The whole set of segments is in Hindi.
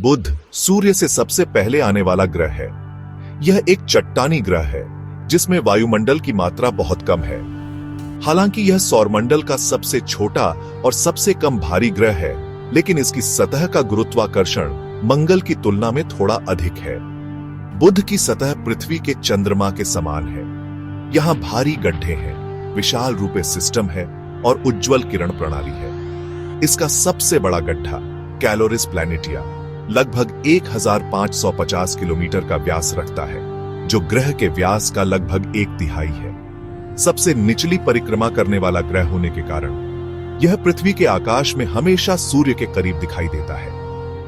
बुध सूर्य से सबसे पहले आने वाला ग्रह है। यह एक चट्टानी ग्रह है जिसमें वायुमंडल की मात्रा बहुत कम है। हालांकि यह सौरमंडल का सबसे छोटा और सबसे कम भारी ग्रह है, लेकिन इसकी सतह का गुरुत्वाकर्षण मंगल की तुलना में थोड़ा अधिक है। बुध की सतह पृथ्वी के चंद्रमा के समान है। यहाँ भारी गड्ढे हैं, विशाल रूपे सिस्टम है और उज्ज्वल किरण प्रणाली है। इसका सबसे बड़ा गड्ढा कैलोरिस प्लैनेटिया लगभग 1550 किलोमीटर का व्यास रखता है, जो ग्रह के व्यास का लगभग 1/3 है। सबसे निचली परिक्रमा करने वाला ग्रह होने के कारण यह पृथ्वी के आकाश में हमेशा सूर्य के करीब दिखाई देता है,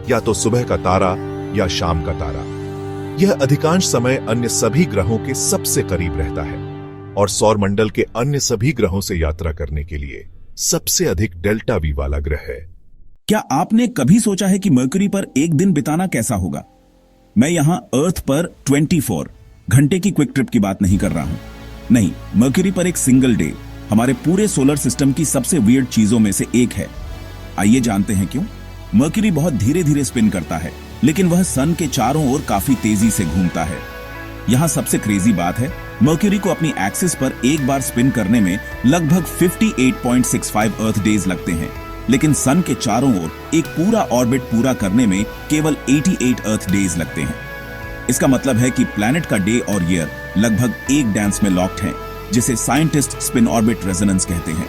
या तो सुबह का तारा या शाम का तारा। यह अधिकांश समय अन्य सभी ग्रहों के सबसे करीब रहता है और सौरमंडल के अन्य सभी ग्रहों से यात्रा करने के लिए सबसे अधिक डेल्टा वी वाला ग्रह है। क्या आपने कभी सोचा है कि मरकरी पर एक दिन बिताना कैसा होगा? मैं यहां अर्थ पर 24 घंटे की क्विक ट्रिप की बात नहीं कर रहा हूं। नहीं, मरकरी पर एक सिंगल डे हमारे पूरे सोलर सिस्टम की सबसे वियर्ड चीजों में से एक है। आइए जानते हैं क्यों। मरकरी बहुत धीरे धीरे स्पिन करता है, लेकिन वह सन के चारों ओर काफी तेजी से घूमता है। यहां सबसे क्रेजी बात है, मरकरी को अपनी एक्सिस पर एक बार स्पिन करने में लगभग 58.65 अर्थ डेज लगते हैं, लेकिन सन के चारों ओर एक पूरा ऑर्बिट पूरा करने में केवल 88 अर्थ डेज लगते हैं। इसका मतलब है कि प्लैनेट का डे और ईयर लगभग एक डांस में लॉक्ड हैं, जिसे साइंटिस्ट स्पिन ऑर्बिट रेजोनेंस कहते हैं।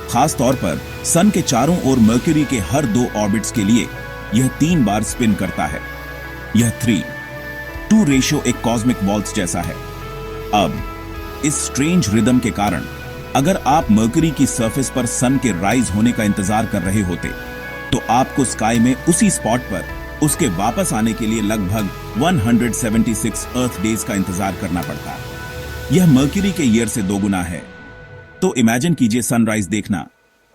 खास तौर पर सन के चारों ओर मरकरी के हर 2 ऑर्बिट्स के लिए यह 3 बार स्पिन करता है। यह 3:2 रेशियो एक कॉस्मिक वॉल्ट्स जैसा है। अब इस स्ट्रेंज रिदम के कारण अगर आप मरकरी की सरफेस पर सन के राइज होने का इंतजार कर रहे होते, तो आपको स्काई में उसी स्पॉट पर उसके वापस आने के लिए लगभग 176 अर्थ डेज का इंतजार करना पड़ता। यह मरकरी के ईयर से 2 गुना है। तो इमेजिन कीजिए सनराइज देखना,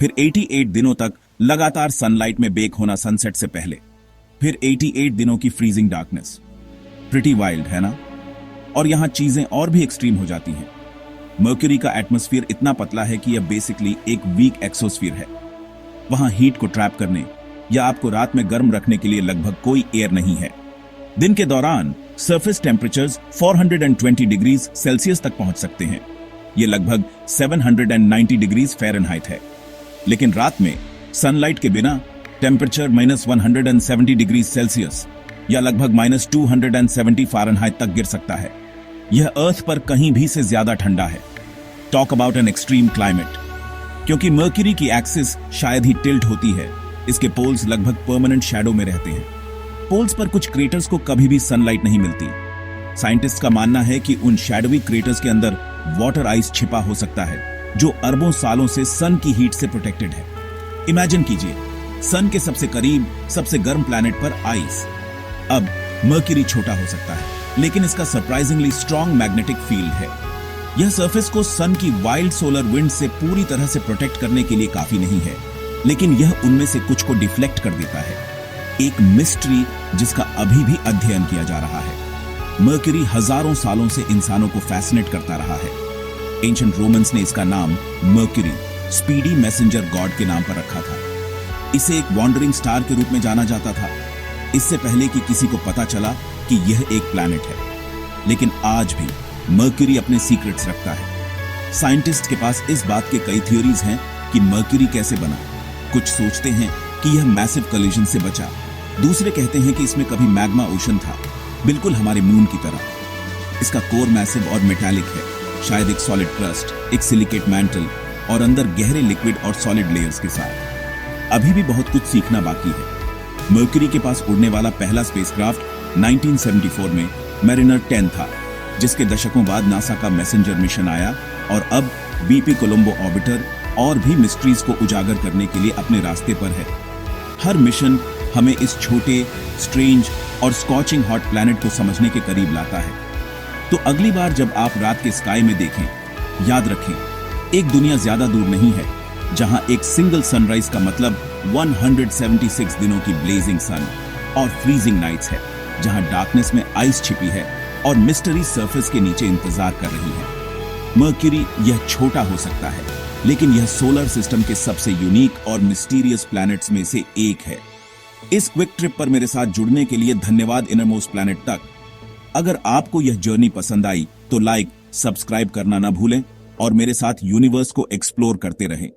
फिर 88 दिनों तक लगातार सनलाइट में बेक होना सनसेट से पहले, फिर 88 दिनों की फ्रीजिंग डार्कनेस। प्रिटी वाइल्ड है ना? और यहां चीजें और भी एक्सट्रीम हो जाती हैं। मरकरी का एटमॉस्फेयर इतना पतला है कि यह बेसिकली एक वीक एक्सोस्फीयर है। वहां हीट को ट्रैप करने या आपको रात में गर्म रखने के लिए लगभग कोई एयर नहीं है। दिन के दौरान सरफेस टेम्परेचर्स 420 डिग्री सेल्सियस तक पहुंच सकते हैं। यह लगभग 790 डिग्री फ़ारेनहाइट है। लेकिन रात में सनलाइट के बिना टेम्परेचर -170 डिग्री सेल्सियस या लगभग -270 फ़ारेनहाइट तक गिर सकता है। यह अर्थ पर कहीं भी से ज्यादा ठंडा है। Talk about an extreme climate. क्योंकि मरकरी की एक्सिस शायद ही टिल्ट होती है, इसके पोल्स लगभग परमानेंट शैडो में रहते हैं। पोल्स पर कुछ क्रेटर्स को कभी भी सनलाइट नहीं मिलती। साइंटिस्ट का मानना है कि उन शैडोवी क्रेटर्स के अंदर वाटर आइस छिपा हो सकता है, जो अरबों सालों से सन की हीट से प्रोटेक्टेड है। इमेजिन कीजिए, सन के सबसे करीब सबसे गर्म प्लैनेट पर आइस। अब मरकरी छोटा हो सकता है, लेकिन इसका सरप्राइजिंगली स्ट्रॉन्ग मैग्नेटिक फील्ड है। यह सरफेस को सन की वाइल्ड सोलर विंड से पूरी तरह से प्रोटेक्ट करने के लिए काफी नहीं है, लेकिन यह उनमें से कुछ को डिफ्लेक्ट कर देता है। एक मिस्ट्री जिसका अभी भी अध्ययन किया जा रहा है। मरकरी हजारों सालों से इंसानों को फैसिनेट करता रहा है। एंशिएंट रोमन्स ने इसका नाम मरकरी, स्पीडी मैसेंजर गॉड के नाम पर रखा था। इसे एक वॉन्डरिंग स्टार के रूप में जाना जाता था, इससे पहले कि किसी को पता चला कि यह एक प्लैनेट है। लेकिन आज भी मरकरी अपने सीक्रेट्स रखता है। साइंटिस्ट के पास इस बात के कई थ्योरीज हैं कि मरकरी कैसे बना। कुछ सोचते हैं कि यह मैसिव कोलिजन से बचा, दूसरे कहते हैं कि इसमें कभी मैग्मा ओशन था, बिल्कुल हमारे मून की तरह। इसका कोर मैसिव और मेटालिक है, शायद एक सॉलिड क्रस्ट, एक सिलिकेट मैंटल और अंदर गहरे लिक्विड और सॉलिड लेयर्स के साथ। अभी भी बहुत कुछ सीखना बाकी है। मरकरी के पास उड़ने वाला पहला स्पेसक्राफ्ट 1974 में मैरिनर 10 था, जिसके दशकों बाद नासा का मैसेंजर मिशन आया और अब बीपी कोलंबो ऑर्बिटर और भी मिस्ट्रीज को उजागर करने के लिए अपने रास्ते पर है। हर मिशन हमें इस छोटे, स्ट्रेंज और स्कॉचिंग हॉट प्लैनेट को समझने के करीब लाता है। तो अगली बार जब आप रात के स्काई में देखें, याद रखें, एक दुनिया ज्यादा दूर नहीं है जहां एक सिंगल सनराइज का मतलब 176 दिनों की ब्लेजिंग सन और फ्रीजिंग नाइट्स है, जहां डार्कनेस में आइस छिपी है और मिस्टरी सरफेस के नीचे इंतजार कर रही है। मरकरी यह छोटा हो सकता है, लेकिन यह सोलर सिस्टम के सबसे यूनिक और मिस्टीरियस प्लैनेट्स में से एक है। इस क्विक ट्रिप पर मेरे साथ जुड़ने के लिए धन्यवाद इनरमोस्ट प्लैनेट तक। अगर आपको यह जर्नी पसंद आई तो लाइक, सब्सक्राइब करना ना भूलें और मेरे साथ यूनिवर्स को एक्सप्लोर करते रहें।